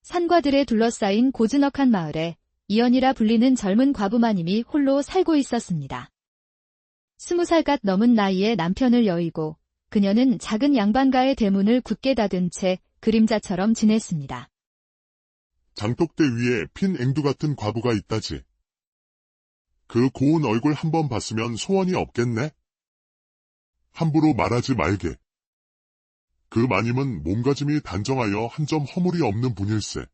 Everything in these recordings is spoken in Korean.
산과들에 둘러싸인 고즈넉한 마을에 이연이라 불리는 젊은 과부마님이 홀로 살고 있었습니다. 20살갓 넘은 나이에 남편을 여의고 그녀는 작은 양반가의 대문을 굳게 닫은 채 그림자처럼 지냈습니다. 장독대 위에 핀 앵두 같은 과부가 있다지. 그 고운 얼굴 한번 봤으면 소원이 없겠네? 함부로 말하지 말게. 그 마님은 몸가짐이 단정하여 한 점 허물이 없는 분일세.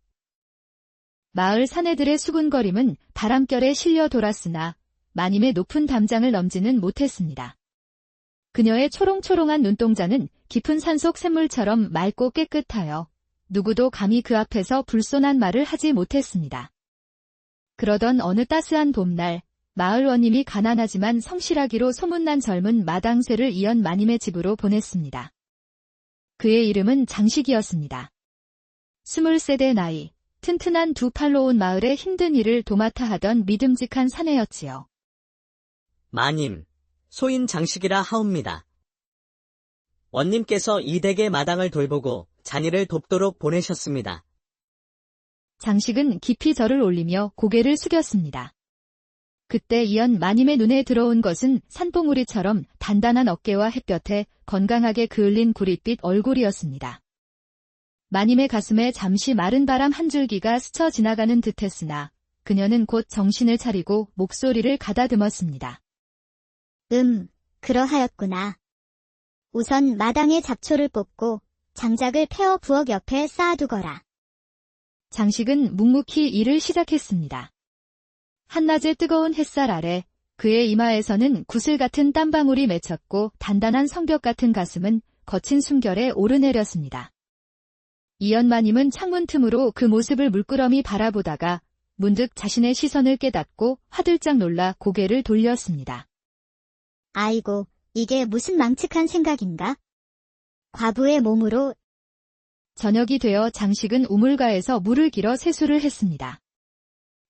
마을 사내들의 수군거림은 바람결에 실려 돌았으나 마님의 높은 담장을 넘지는 못했습니다. 그녀의 초롱초롱한 눈동자는 깊은 산속 샘물처럼 맑고 깨끗하여 누구도 감히 그 앞에서 불손한 말을 하지 못했습니다. 그러던 어느 따스한 봄날, 마을 원님이 가난하지만 성실하기로 소문난 젊은 마당쇠를 이연 마님의 집으로 보냈습니다. 그의 이름은 장식이었습니다. 23대 나이, 튼튼한 두 팔로 온 마을의 힘든 일을 도맡아 하던 믿음직한 사내였지요. 마님, 소인 장식이라 하옵니다. 원님께서 이 댁의 마당을 돌보고 자니를 돕도록 보내셨습니다. 장식은 깊이 절을 올리며 고개를 숙였습니다. 그때 이연 마님의 눈에 들어온 것은 산봉우리처럼 단단한 어깨와 햇볕에 건강하게 그을린 구릿빛 얼굴이었습니다. 마님의 가슴에 잠시 마른 바람 한 줄기가 스쳐 지나가는 듯했으나 그녀는 곧 정신을 차리고 목소리를 가다듬었습니다. 그러하였구나. 우선 마당에 잡초를 뽑고 장작을 패어 부엌 옆에 쌓아두거라. 장식은 묵묵히 일을 시작했습니다. 한낮의 뜨거운 햇살 아래 그의 이마에서는 구슬 같은 땀방울이 맺혔고 단단한 성벽 같은 가슴은 거친 숨결에 오르내렸습니다. 이연 마님은 창문 틈으로 그 모습을 물끄러미 바라보다가 문득 자신의 시선을 깨닫고 화들짝 놀라 고개를 돌렸습니다. 아이고, 이게 무슨 망측한 생각인가? 과부의 몸으로. 저녁이 되어 장식은 우물가에서 물을 길어 세수를 했습니다.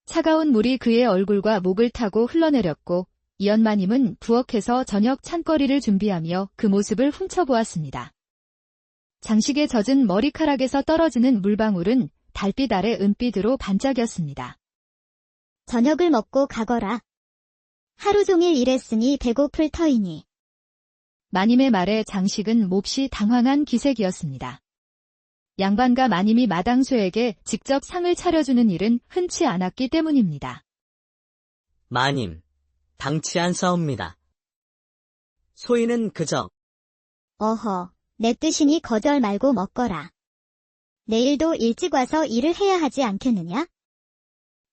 차가운 물이 그의 얼굴과 목을 타고 흘러내렸고 이연 마님은 부엌에서 저녁 찬거리를 준비하며 그 모습을 훔쳐보았습니다. 장식의 젖은 머리카락에서 떨어지는 물방울은 달빛 아래 은빛으로 반짝였습니다. 저녁을 먹고 가거라. 하루 종일 일했으니 배고플 터이니. 마님의 말에 장식은 몹시 당황한 기색이었습니다. 양반과 마님이 마당쇠에게 직접 상을 차려주는 일은 흔치 않았기 때문입니다. 마님, 당치 않사옵니다. 소인은 그저 어허, 내 뜻이니 거절 말고 먹거라. 내일도 일찍 와서 일을 해야 하지 않겠느냐?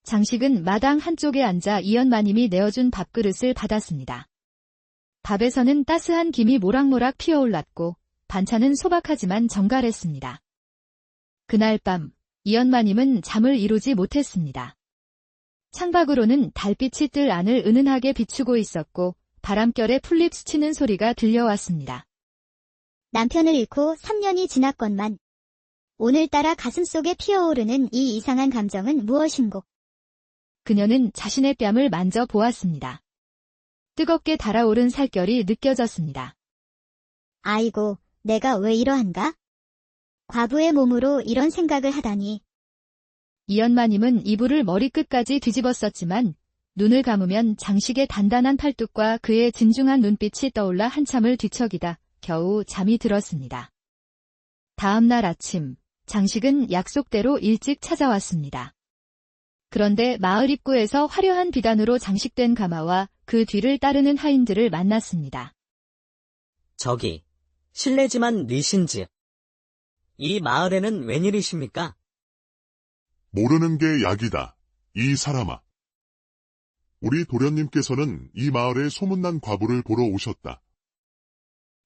장식은 마당 한쪽에 앉아 이연 마님이 내어준 밥그릇을 받았습니다. 밥에서는 따스한 김이 모락모락 피어올랐고 반찬은 소박하지만 정갈했습니다. 그날 밤 이연 마님은 잠을 이루지 못했습니다. 창밖으로는 달빛이 뜰 안을 은은하게 비추고 있었고 바람결에 풀잎 스치는 소리가 들려왔습니다. 남편을 잃고 3년이 지났건만 오늘따라 가슴속에 피어오르는 이 이상한 감정은 무엇인고? 그녀는 자신의 뺨을 만져보았습니다. 뜨겁게 달아오른 살결이 느껴졌습니다. 아이고, 내가 왜 이러한가? 과부의 몸으로 이런 생각을 하다니. 이연 마님은 이불을 머리끝까지 뒤집었었지만 눈을 감으면 장식의 단단한 팔뚝과 그의 진중한 눈빛이 떠올라 한참을 뒤척이다 겨우 잠이 들었습니다. 다음 날 아침, 장식은 약속대로 일찍 찾아왔습니다. 그런데 마을 입구에서 화려한 비단으로 장식된 가마와 그 뒤를 따르는 하인들을 만났습니다. 저기, 실례지만 니신지. 이 마을에는 웬일이십니까? 모르는 게 약이다. 이 사람아. 우리 도련님께서는 이 마을에 소문난 과부를 보러 오셨다.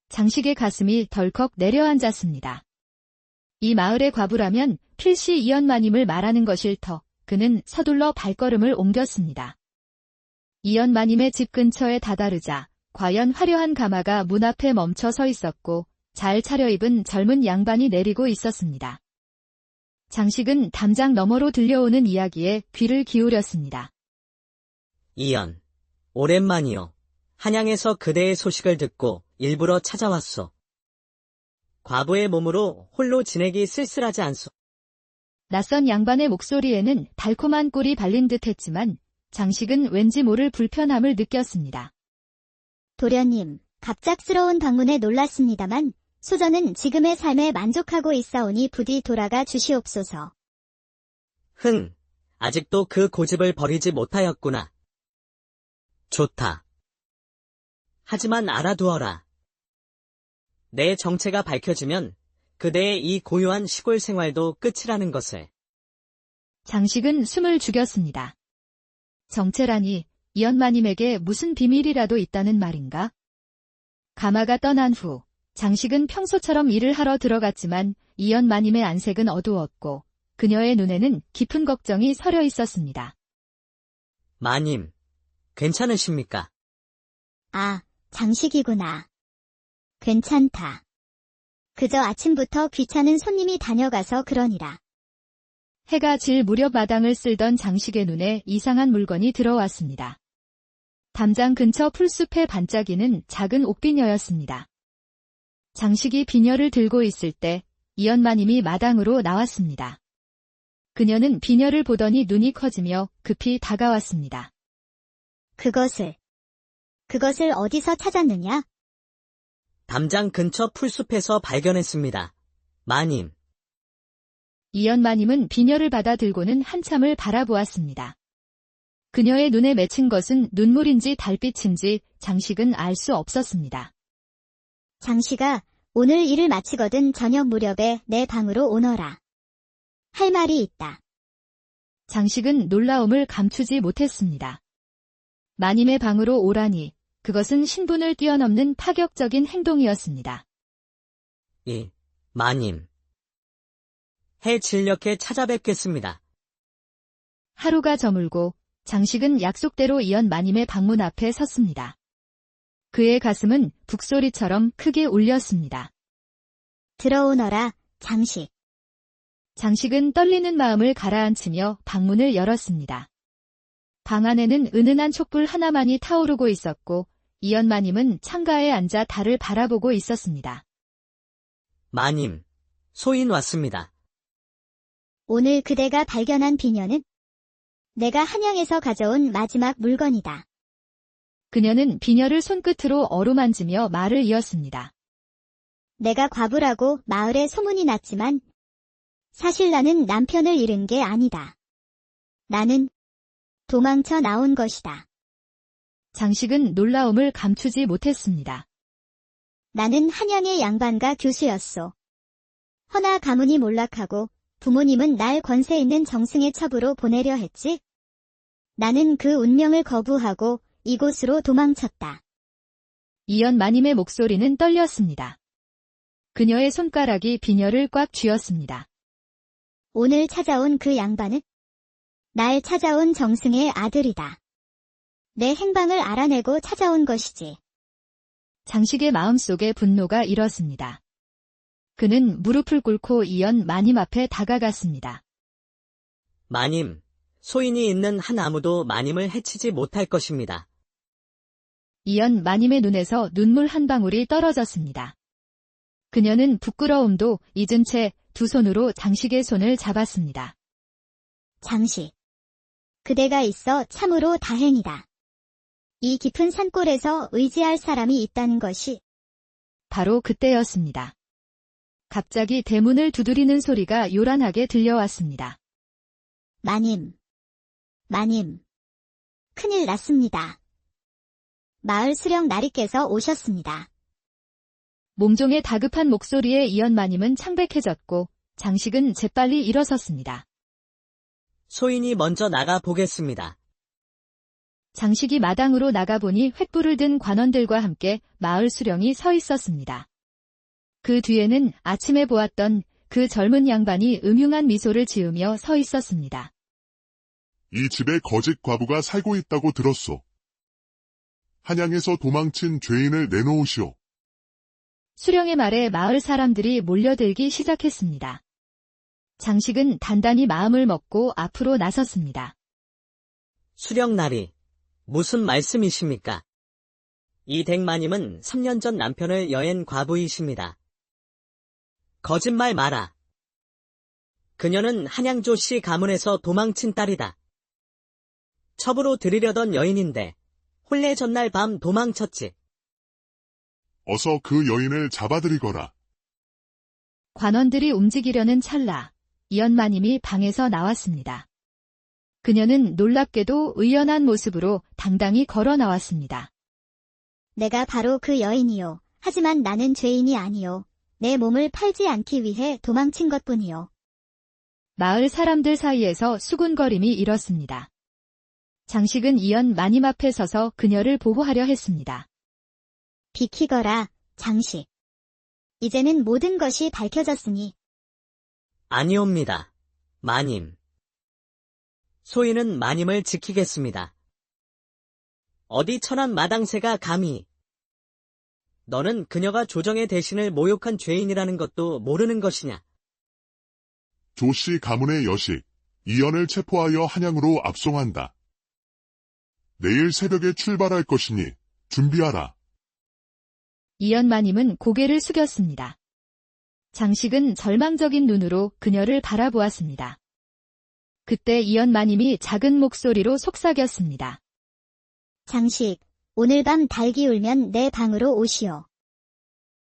장식의 가슴이 덜컥 내려앉았습니다. 이 마을의 과부라면 필시 이연 마님을 말하는 것일 터 그는 서둘러 발걸음을 옮겼습니다. 이연 마님의 집 근처에 다다르자 과연 화려한 가마가 문 앞에 멈춰 서 있었고 잘 차려입은 젊은 양반이 내리고 있었습니다. 장식은 담장 너머로 들려오는 이야기에 귀를 기울였습니다. 이연, 오랜만이요. 한양에서 그대의 소식을 듣고 일부러 찾아왔소. 과부의 몸으로 홀로 지내기 쓸쓸하지 않소. 낯선 양반의 목소리에는 달콤한 꿀이 발린 듯 했지만 장식은 왠지 모를 불편함을 느꼈습니다. 도련님, 갑작스러운 방문에 놀랐습니다만 소전은 지금의 삶에 만족하고 있사오니 부디 돌아가 주시옵소서. 아직도 그 고집을 버리지 못하였구나. 좋다. 하지만 알아두어라. 내 정체가 밝혀지면 그대의 이 고요한 시골 생활도 끝이라는 것을. 장식은 숨을 죽였습니다. 정체라니 이연마님에게 무슨 비밀이라도 있다는 말인가? 가마가 떠난 후 장식은 평소처럼 일을 하러 들어갔지만 이연마님의 안색은 어두웠고 그녀의 눈에는 깊은 걱정이 서려 있었습니다. 마님, 괜찮으십니까? 아, 장식이구나. 괜찮다. 그저 아침부터 귀찮은 손님이 다녀가서 그러니라. 해가 질 무렵 마당을 쓸던 장식의 눈에 이상한 물건이 들어왔습니다. 담장 근처 풀숲에 반짝이는 작은 옥비녀였습니다. 장식이 비녀를 들고 있을 때 이연마님이 마당으로 나왔습니다. 그녀는 비녀를 보더니 눈이 커지며 급히 다가왔습니다. 그것을 어디서 찾았느냐? 담장 근처 풀숲에서 발견했습니다. 마님. 이연마님은 비녀를 받아 들고는 한참을 바라보았습니다. 그녀의 눈에 맺힌 것은 눈물인지 달빛인지 장식은 알 수 없었습니다. 장식아, 오늘 일을 마치거든 저녁 무렵에 내 방으로 오너라. 할 말이 있다. 장식은 놀라움을 감추지 못했습니다. 마님의 방으로 오라니 그것은 신분을 뛰어넘는 파격적인 행동이었습니다. 마님. 해 진녘에 찾아뵙겠습니다. 하루가 저물고 장식은 약속대로 이연마님의 방문 앞에 섰습니다. 그의 가슴은 북소리처럼 크게 울렸습니다. 들어오너라, 장식. 장식은 떨리는 마음을 가라앉히며 방문을 열었습니다. 방 안에는 은은한 촛불 하나만이 타오르고 있었고 이연마님은 창가에 앉아 달을 바라보고 있었습니다. 마님, 소인 왔습니다. 오늘 그대가 발견한 비녀는 내가 한양에서 가져온 마지막 물건이다. 그녀는 비녀를 손끝으로 어루만지며 말을 이었습니다. 내가 과부라고 마을에 소문이 났지만 사실 나는 남편을 잃은 게 아니다. 나는 도망쳐 나온 것이다. 장식은 놀라움을 감추지 못했습니다. 나는 한양의 양반가 교수였소. 허나 가문이 몰락하고 부모님은 날 권세 있는 정승의 첩으로 보내려 했지. 나는 그 운명을 거부하고 이곳으로 도망쳤다. 이연마님의 목소리는 떨렸습니다. 그녀의 손가락이 비녀를 꽉 쥐었습니다. 오늘 찾아온 그 양반은 날 찾아온 정승의 아들이다. 내 행방을 알아내고 찾아온 것이지. 장식의 마음속에 분노가 일었습니다. 그는 무릎을 꿇고 이연마님 앞에 다가갔습니다. 마님, 소인이 있는 한 아무도 마님을 해치지 못할 것입니다. 이연마님의 눈에서 눈물 한 방울이 떨어졌습니다. 그녀는 부끄러움도 잊은 채 두 손으로 장식의 손을 잡았습니다. 장식. 그대가 있어 참으로 다행이다. 이 깊은 산골에서 의지할 사람이 있다는 것이 바로 그때였습니다. 갑자기 대문을 두드리는 소리가 요란하게 들려왔습니다. 마님. 큰일 났습니다. 마을 수령 나리께서 오셨습니다. 몸종의 다급한 목소리에 이연마님은 창백해졌고 장식은 재빨리 일어섰습니다. 소인이 먼저 나가 보겠습니다. 장식이 마당으로 나가보니 횃불을 든 관원들과 함께 마을 수령이 서 있었습니다. 그 뒤에는 아침에 보았던 그 젊은 양반이 음흉한 미소를 지으며 서 있었습니다. 이 집에 거짓 과부가 살고 있다고 들었소. 한양에서 도망친 죄인을 내놓으시오. 수령의 말에 마을 사람들이 몰려들기 시작했습니다. 장식은 단단히 마음을 먹고 앞으로 나섰습니다. 수령나리, 무슨 말씀이십니까? 이 댁마님은 3년 전 남편을 여행 과부이십니다. 거짓말 마라. 그녀는 한양조 씨 가문에서 도망친 딸이다. 첩으로 들이려던 여인인데 혼례 전날 밤 도망쳤지. 어서 그 여인을 잡아들이거라. 관원들이 움직이려는 찰나 이연마님이 방에서 나왔습니다. 그녀는 놀랍게도 의연한 모습으로 당당히 걸어 나왔습니다. 내가 바로 그 여인이요. 하지만 나는 죄인이 아니요. 내 몸을 팔지 않기 위해 도망친 것뿐이요. 마을 사람들 사이에서 수군거림이 일었습니다. 장식은 이연마님 앞에 서서 그녀를 보호하려 했습니다. 비키거라, 장식. 이제는 모든 것이 밝혀졌으니. 아니옵니다. 마님. 소인은 마님을 지키겠습니다. 어디 천한 마당새가 감히. 너는 그녀가 조정의 대신을 모욕한 죄인이라는 것도 모르는 것이냐. 조씨 가문의 여식, 이연을 체포하여 한양으로 압송한다. 내일 새벽에 출발할 것이니 준비하라. 이연마님은 고개를 숙였습니다. 장식은 절망적인 눈으로 그녀를 바라보았습니다. 그때 이연마님이 작은 목소리로 속삭였습니다. 장식, 오늘 밤 닭이 울면 내 방으로 오시오.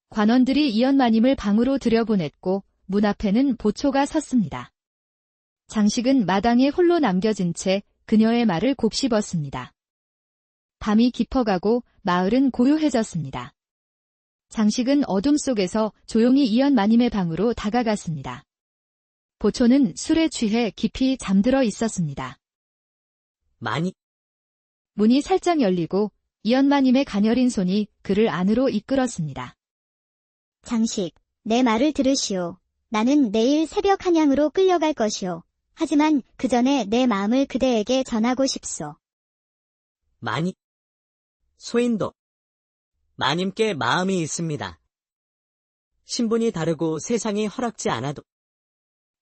관원들이 이연마님을 방으로 들여보냈고 문 앞에는 보초가 섰습니다. 장식은 마당에 홀로 남겨진 채 그녀의 말을 곱씹었습니다. 밤이 깊어가고 마을은 고요해졌습니다. 장식은 어둠 속에서 조용히 이연마님의 방으로 다가갔습니다. 보초는 술에 취해 깊이 잠들어 있었습니다. 마님. 문이 살짝 열리고 이연마님의 가녀린 손이 그를 안으로 이끌었습니다. 장식, 내 말을 들으시오. 나는 내일 새벽 한양으로 끌려갈 것이오. 하지만 그 전에 내 마음을 그대에게 전하고 싶소. 마님. 소인도. 마님께 마음이 있습니다. 신분이 다르고 세상이 허락지 않아도.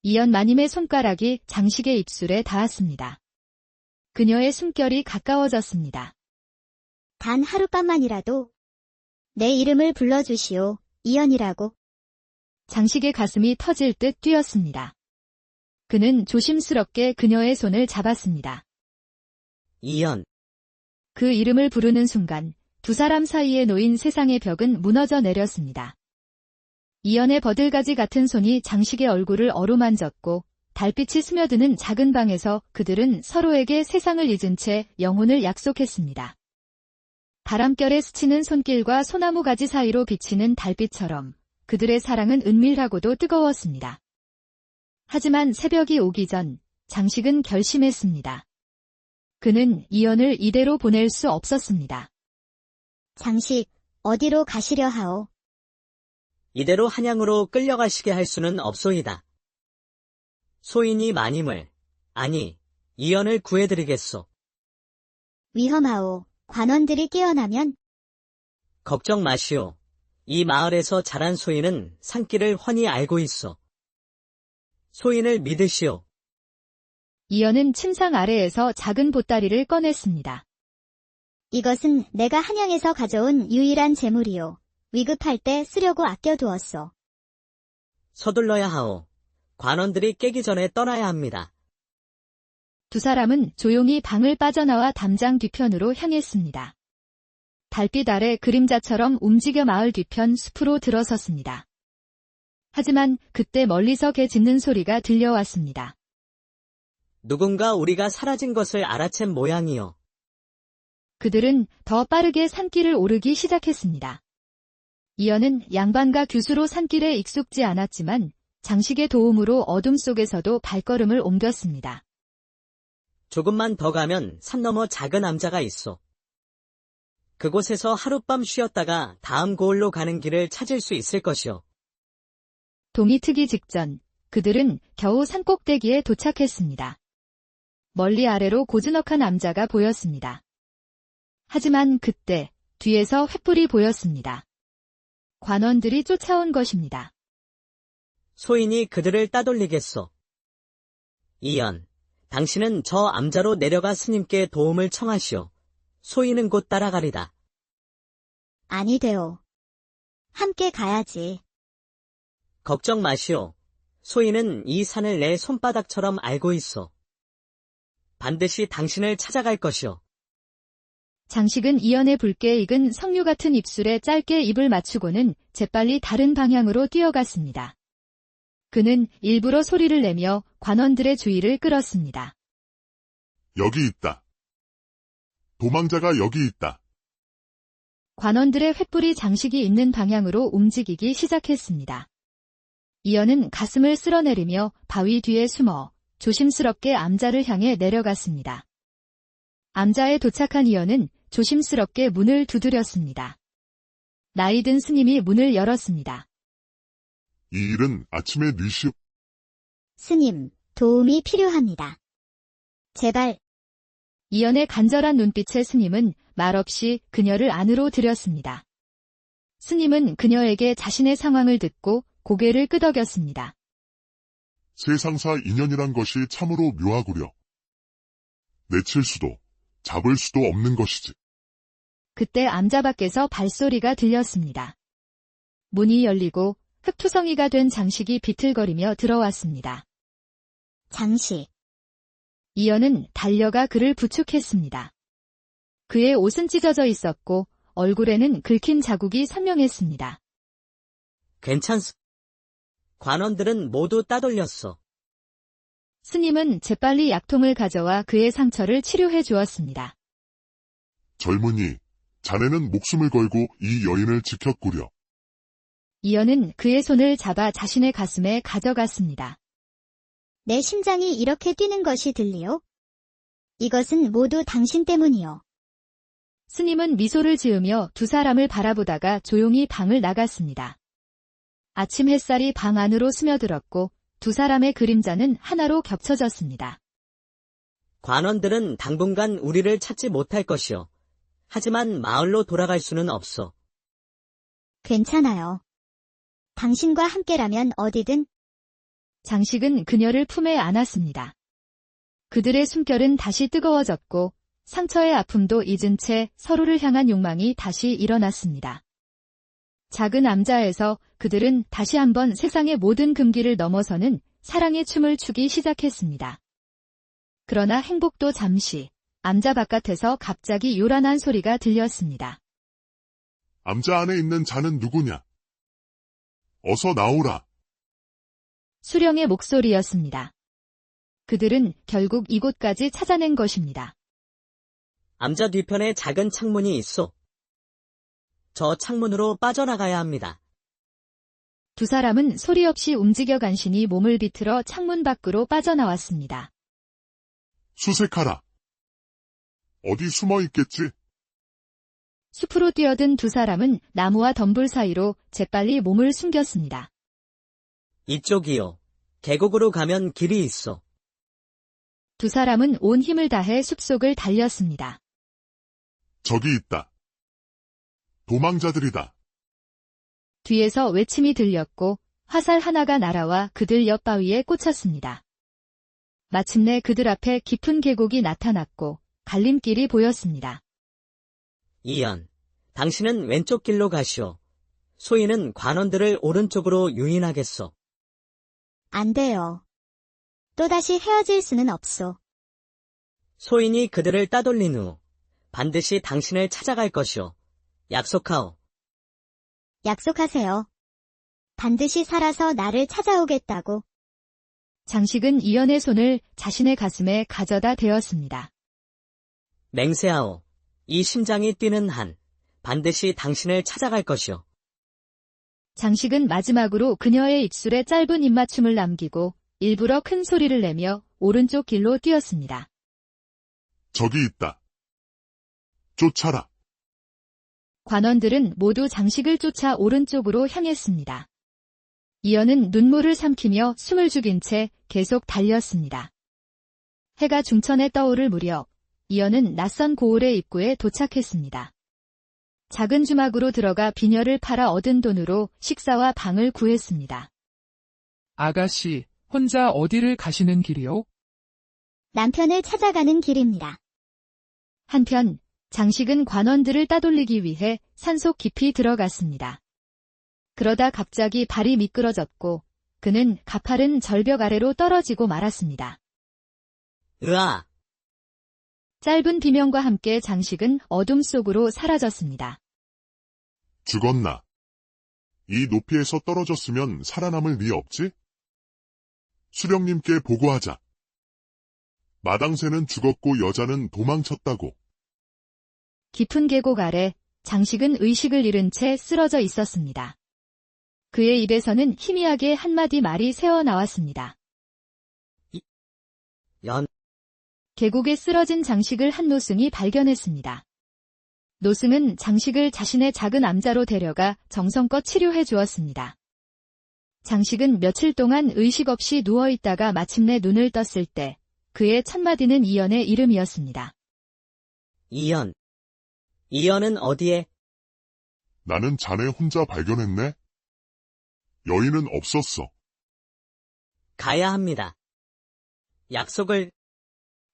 이연마님의 손가락이 장식의 입술에 닿았습니다. 그녀의 숨결이 가까워졌습니다. 단 하룻밤만이라도 내 이름을 불러주시오. 이연이라고. 장식의 가슴이 터질 듯 뛰었습니다. 그는 조심스럽게 그녀의 손을 잡았습니다. 이연. 그 이름을 부르는 순간 두 사람 사이에 놓인 세상의 벽은 무너져 내렸습니다. 이연의 버들가지 같은 손이 장식의 얼굴을 어루만졌고 달빛이 스며드는 작은 방에서 그들은 서로에게 세상을 잊은 채 영혼을 약속했습니다. 바람결에 스치는 손길과 소나무 가지 사이로 비치는 달빛처럼 그들의 사랑은 은밀하고도 뜨거웠습니다. 하지만 새벽이 오기 전 장식은 결심했습니다. 그는 이연을 이대로 보낼 수 없었습니다. 장식, 어디로 가시려 하오? 이대로 한양으로 끌려가시게 할 수는 없소이다. 소인이 마님을, 아니, 이연을 구해드리겠소. 위험하오. 관원들이 깨어나면 걱정 마시오. 이 마을에서 자란 소인은 산길을 훤히 알고 있어. 소인을 믿으시오. 이연은 침상 아래에서 작은 보따리를 꺼냈습니다. 이것은 내가 한양에서 가져온 유일한 재물이오. 위급할 때 쓰려고 아껴두었소. 서둘러야 하오. 관원들이 깨기 전에 떠나야 합니다. 두 사람은 조용히 방을 빠져나와 담장 뒤편으로 향했습니다. 달빛 아래 그림자처럼 움직여 마을 뒤편 숲으로 들어섰습니다. 하지만 그때 멀리서 개 짖는 소리가 들려왔습니다. 누군가 우리가 사라진 것을 알아챈 모양이요. 그들은 더 빠르게 산길을 오르기 시작했습니다. 이연은 양반과 규수로 산길에 익숙지 않았지만 장식의 도움으로 어둠 속에서도 발걸음을 옮겼습니다. 조금만 더 가면 산 너머 작은 암자가 있어. 그곳에서 하룻밤 쉬었다가 다음 고을로 가는 길을 찾을 수 있을 것이오. 동이 트기 직전 그들은 겨우 산꼭대기에 도착했습니다. 멀리 아래로 고즈넉한 암자가 보였습니다. 하지만 그때 뒤에서 횃불이 보였습니다. 관원들이 쫓아온 것입니다. 소인이 그들을 따돌리겠소. 이연, 당신은 저 암자로 내려가 스님께 도움을 청하시오. 소인은 곧 따라가리다. 아니 되오. 함께 가야지. 걱정 마시오. 소희는 이 산을 내 손바닥처럼 알고 있어. 반드시 당신을 찾아갈 것이오. 장식은 이연의 붉게 익은 석류 같은 입술에 짧게 입을 맞추고는 재빨리 다른 방향으로 뛰어갔습니다. 그는 일부러 소리를 내며 관원들의 주의를 끌었습니다. 여기 있다. 도망자가 여기 있다. 관원들의 횃불이 장식이 있는 방향으로 움직이기 시작했습니다. 이연은 가슴을 쓸어내리며 바위 뒤에 숨어 조심스럽게 암자를 향해 내려갔습니다. 암자에 도착한 이연은 조심스럽게 문을 두드렸습니다. 나이든 스님이 문을 열었습니다. 이 일은 아침에 뉘시오. 스님, 도움이 필요합니다. 제발, 이연의 간절한 눈빛에 스님은 말없이 그녀를 안으로 들였습니다. 스님은 그녀에게 자신의 상황을 듣고 고개를 끄덕였습니다. 세상사 인연이란 것이 참으로 묘하구려. 내칠 수도, 잡을 수도 없는 것이지. 그때 암자 밖에서 발소리가 들렸습니다. 문이 열리고 흑투성이가 된 장식이 비틀거리며 들어왔습니다. 장식. 이연은 달려가 그를 부축했습니다. 그의 옷은 찢어져 있었고 얼굴에는 긁힌 자국이 선명했습니다. 괜찮소. 관원들은 모두 따돌렸어. 스님은 재빨리 약통을 가져와 그의 상처를 치료해 주었습니다. 젊은이, 자네는 목숨을 걸고 이 여인을 지켰구려. 이연은 그의 손을 잡아 자신의 가슴에 가져갔습니다. 내 심장이 이렇게 뛰는 것이 들리오? 이것은 모두 당신 때문이오. 스님은 미소를 지으며 두 사람을 바라보다가 조용히 방을 나갔습니다. 아침 햇살이 방 안으로 스며들었고 두 사람의 그림자는 하나로 겹쳐졌습니다. 관원들은 당분간 우리를 찾지 못할 것이오. 하지만 마을로 돌아갈 수는 없어. 괜찮아요. 당신과 함께라면 어디든. 장식은 그녀를 품에 안았습니다. 그들의 숨결은 다시 뜨거워졌고 상처의 아픔도 잊은 채 서로를 향한 욕망이 다시 일어났습니다. 작은 암자에서 그들은 다시 한번 세상의 모든 금기를 넘어서는 사랑의 춤을 추기 시작했습니다. 그러나 행복도 잠시, 암자 바깥에서 갑자기 요란한 소리가 들렸습니다. 암자 안에 있는 자는 누구냐? 어서 나오라. 수령의 목소리였습니다. 그들은 결국 이곳까지 찾아낸 것입니다. 암자 뒤편에 작은 창문이 있어. 저 창문으로 빠져나가야 합니다. 두 사람은 소리 없이 움직여 간신히 몸을 비틀어 창문 밖으로 빠져나왔습니다. 수색하라. 어디 숨어 있겠지? 숲으로 뛰어든 두 사람은 나무와 덤불 사이로 재빨리 몸을 숨겼습니다. 이쪽이요. 계곡으로 가면 길이 있어. 두 사람은 온 힘을 다해 숲속을 달렸습니다. 저기 있다. 도망자들이다. 뒤에서 외침이 들렸고 화살 하나가 날아와 그들 옆 바위에 꽂혔습니다. 마침내 그들 앞에 깊은 계곡이 나타났고 갈림길이 보였습니다. 이연, 당신은 왼쪽 길로 가시오. 소희는 관원들을 오른쪽으로 유인하겠소. 안 돼요. 또다시 헤어질 수는 없소. 소인이 그들을 따돌린 후 반드시 당신을 찾아갈 것이오. 약속하오. 약속하세요. 반드시 살아서 나를 찾아오겠다고. 장식은 이연의 손을 자신의 가슴에 가져다 대었습니다. 맹세하오. 이 심장이 뛰는 한 반드시 당신을 찾아갈 것이오. 장식은 마지막으로 그녀의 입술에 짧은 입맞춤을 남기고 일부러 큰 소리를 내며 오른쪽 길로 뛰었습니다. 저기 있다. 쫓아라. 관원들은 모두 장식을 쫓아 오른쪽으로 향했습니다. 이연은 눈물을 삼키며 숨을 죽인 채 계속 달렸습니다. 해가 중천에 떠오를 무렵 이연은 낯선 고을의 입구에 도착했습니다. 작은 주막으로 들어가 비녀를 팔아 얻은 돈으로 식사와 방을 구했습니다. 아가씨, 혼자 어디를 가시는 길이요? 남편을 찾아가는 길입니다. 한편 장식은 관원들을 따돌리기 위해 산속 깊이 들어갔습니다. 그러다 갑자기 발이 미끄러졌고 그는 가파른 절벽 아래로 떨어지고 말았습니다. 으아! 짧은 비명과 함께 장식은 어둠 속으로 사라졌습니다. 죽었나? 이 높이에서 떨어졌으면 살아남을 리 없지? 수령님께 보고하자. 마당새는 죽었고 여자는 도망쳤다고. 깊은 계곡 아래 장식은 의식을 잃은 채 쓰러져 있었습니다. 그의 입에서는 희미하게 한마디 말이 새어나왔습니다. 연, 계곡에 쓰러진 장식을 한 노승이 발견했습니다. 노승은 장식을 자신의 작은 암자로 데려가 정성껏 치료해 주었습니다. 장식은 며칠 동안 의식 없이 누워있다가 마침내 눈을 떴을 때 그의 첫 마디는 이연의 이름이었습니다. 이연. 이연은 어디에? 나는 자네 혼자 발견했네? 여인은 없었어. 가야 합니다. 약속을.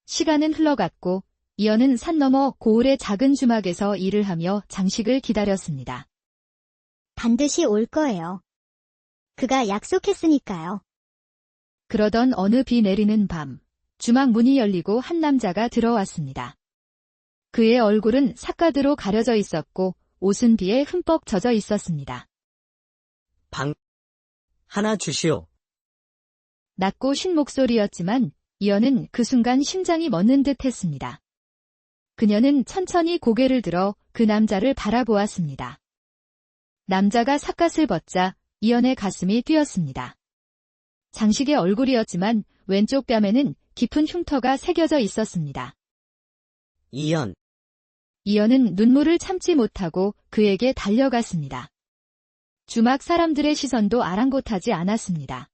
시간은 흘러갔고 이연은 산 너머 고을의 작은 주막에서 일을 하며 장식을 기다렸습니다. 반드시 올 거예요. 그가 약속했으니까요. 그러던 어느 비 내리는 밤, 주막 문이 열리고 한 남자가 들어왔습니다. 그의 얼굴은 삿가드로 가려져 있었고 옷은 비에 흠뻑 젖어 있었습니다. 방. 하나 주시오. 낮고 쉰 목소리였지만 이연은 그 순간 심장이 멎는 듯 했습니다. 그녀는 천천히 고개를 들어 그 남자를 바라보았습니다. 남자가 삿갓을 벗자 이연의 가슴이 뛰었습니다. 장식의 얼굴이었지만 왼쪽 뺨에는 깊은 흉터가 새겨져 있었습니다. 이연. 이연은 눈물을 참지 못하고 그에게 달려갔습니다. 주막 사람들의 시선도 아랑곳하지 않았습니다.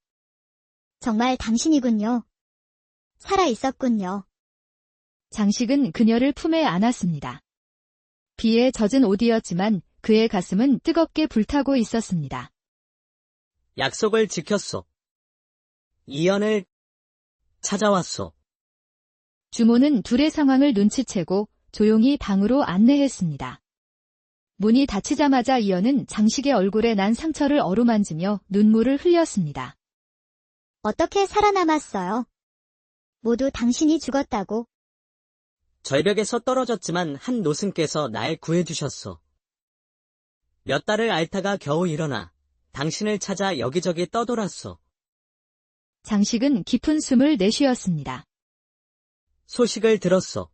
정말 당신이군요. 살아 있었군요. 장식은 그녀를 품에 안았습니다. 비에 젖은 옷이었지만 그의 가슴은 뜨겁게 불타고 있었습니다. 약속을 지켰소. 이연을 찾아왔소. 주모는 둘의 상황을 눈치채고 조용히 방으로 안내했습니다. 문이 닫히자마자 이연은 장식의 얼굴에 난 상처를 어루만지며 눈물을 흘렸습니다. 어떻게 살아남았어요? 모두 당신이 죽었다고. 절벽에서 떨어졌지만 한 노승께서 날 구해주셨소. 몇 달을 앓다가 겨우 일어나 당신을 찾아 여기저기 떠돌았소. 장식은 깊은 숨을 내쉬었습니다. 소식을 들었소.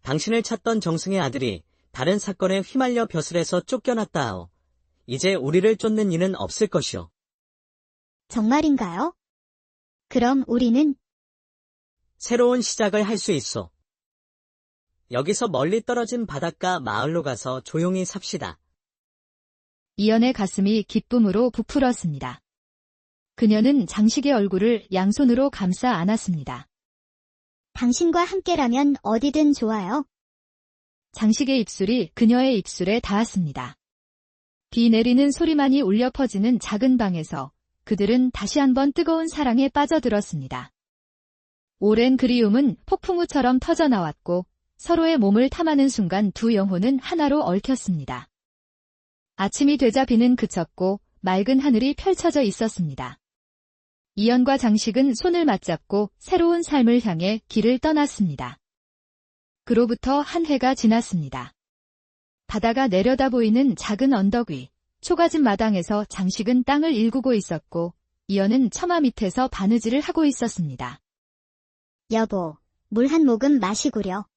당신을 찾던 정승의 아들이 다른 사건에 휘말려 벼슬에서 쫓겨났다 하오. 이제 우리를 쫓는 이는 없을 것이오. 정말인가요? 그럼 우리는 새로운 시작을 할 수 있어. 여기서 멀리 떨어진 바닷가 마을로 가서 조용히 삽시다. 이연의 가슴이 기쁨으로 부풀었습니다. 그녀는 장식의 얼굴을 양손으로 감싸 안았습니다. 당신과 함께라면 어디든 좋아요. 장식의 입술이 그녀의 입술에 닿았습니다. 비 내리는 소리만이 울려 퍼지는 작은 방에서 그들은 다시 한번 뜨거운 사랑에 빠져들었습니다. 오랜 그리움은 폭풍우처럼 터져나왔고 서로의 몸을 탐하는 순간 두 영혼은 하나로 얽혔습니다. 아침이 되자 비는 그쳤고 맑은 하늘이 펼쳐져 있었습니다. 이연과 장식은 손을 맞잡고 새로운 삶을 향해 길을 떠났습니다. 그로부터 한 해가 지났습니다. 바다가 내려다 보이는 작은 언덕 위, 초가집 마당에서 장식은 땅을 일구고 있었고 이연은 처마 밑에서 바느질을 하고 있었습니다. 여보, 물 한 모금 마시구려.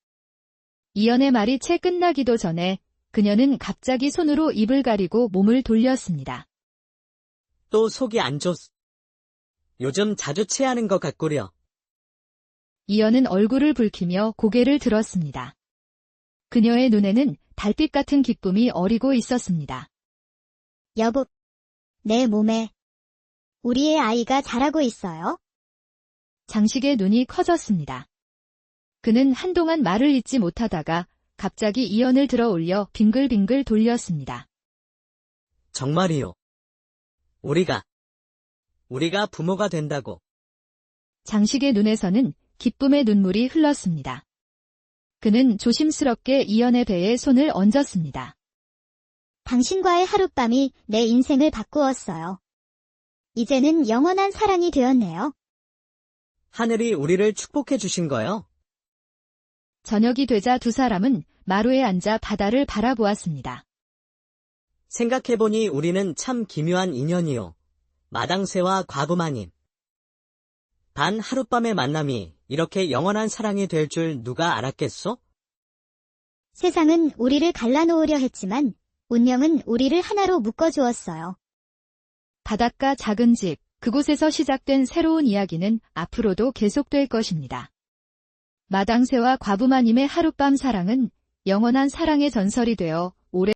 이연의 말이 채 끝나기도 전에 그녀는 갑자기 손으로 입을 가리고 몸을 돌렸습니다. 또 속이 안 좋. 요즘 자주 체하는 것 같구려. 이연은 얼굴을 붉히며 고개를 들었습니다. 그녀의 눈에는 달빛 같은 기쁨이 어리고 있었습니다. 여보, 내 몸에 우리의 아이가 자라고 있어요. 장식의 눈이 커졌습니다. 그는 한동안 말을 잇지 못하다가 갑자기 이연을 들어 올려 빙글빙글 돌렸습니다. 정말이요. 우리가 부모가 된다고. 장식의 눈에서는 기쁨의 눈물이 흘렀습니다. 그는 조심스럽게 이연의 배에 손을 얹었습니다. 당신과의 하룻밤이 내 인생을 바꾸었어요. 이제는 영원한 사랑이 되었네요. 하늘이 우리를 축복해 주신 거요? 저녁이 되자 두 사람은 마루에 앉아 바다를 바라보았습니다. 생각해보니 우리는 참 기묘한 인연이요. 마당새와 과부마님. 단 하룻밤의 만남이 이렇게 영원한 사랑이 될 줄 누가 알았겠소? 세상은 우리를 갈라놓으려 했지만 운명은 우리를 하나로 묶어주었어요. 바닷가 작은 집, 그곳에서 시작된 새로운 이야기는 앞으로도 계속될 것입니다. 마당새와 과부마님의 하룻밤 사랑은 영원한 사랑의 전설이 되어